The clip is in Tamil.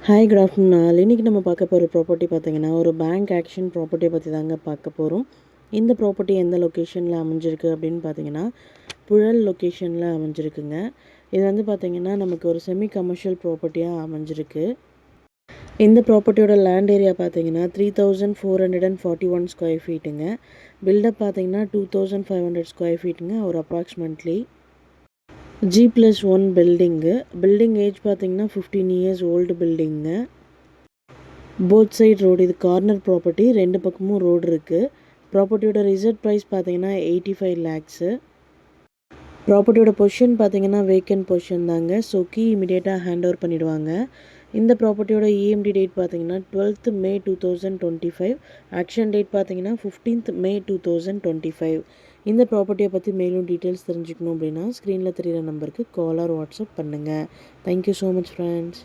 ஹாய் குட் ஆஃப்டர்நூன் நாள். இன்றைக்கி நம்ம பார்க்க போகிற ப்ராப்பர்ட்டி பார்த்திங்கன்னா ஒரு பேங்க் ஆக்ஷன் ப்ராப்பர்ட்டியை பற்றி தாங்க பார்க்க போகிறோம். இந்த ப்ராப்பர்ட்டி எந்த லொக்கேஷனில் அமைஞ்சிருக்கு அப்படின்னு பார்த்தீங்கன்னா புழல் லொக்கேஷனில் அமைஞ்சிருக்குங்க. இது வந்து பார்த்திங்கன்னா நமக்கு ஒரு செமி கமர்ஷியல் ப்ராப்பர்ட்டியாக அமைஞ்சிருக்கு. இந்த ப்ராப்பர்ட்டியோட லேண்ட் ஏரியா பார்த்தீங்கன்னா 3441 ஸ்கொயர் ஃபீட்டுங்க. பில்டப் பார்த்தீங்கன்னா 2500 ஸ்கொயர் ஃபீட்டுங்க. ஒரு approximately G+1 building. Building age பார்த்தீங்கன்னா 15 இயர்ஸ் ஓல்டு பில்டிங்க. போத் சைட் ரோடு, இது கார்னர் ப்ராப்பர்ட்டி, ரெண்டு பக்கமும் ரோடு இருக்குது. ப்ராப்பர்ட்டியோட ரிசர்வ் ப்ரைஸ் பார்த்தீங்கன்னா 85 lakhs. ப்ராப்பர்ட்டியோட பொசிஷன் பார்த்தீங்கன்னா வேக்கன்ட் பொசிஷன் தாங்க. ஸோ கீ இமீடியட்டாக ஹேண்ட் ஓவர் பண்ணிவிடுவாங்க. இந்த ப்ராப்பர்ட்டியோட இஎம்டி டேட் பார்த்தீங்கன்னா 12th May 2025. ஆக்ஷன் டேட் பார்த்தீங்கன்னா 15th May 2025. இந்த ப்ராப்பர்ட்டியை பற்றி மேலும் டீட்டெயில்ஸ் தெரிஞ்சுக்கணும் அப்படின்னா ஸ்க்ரீனில் தெரிகிற நம்பருக்கு கால் ஆர் வாட்ஸ்அப் பண்ணுங்கள். Thank you so much friends.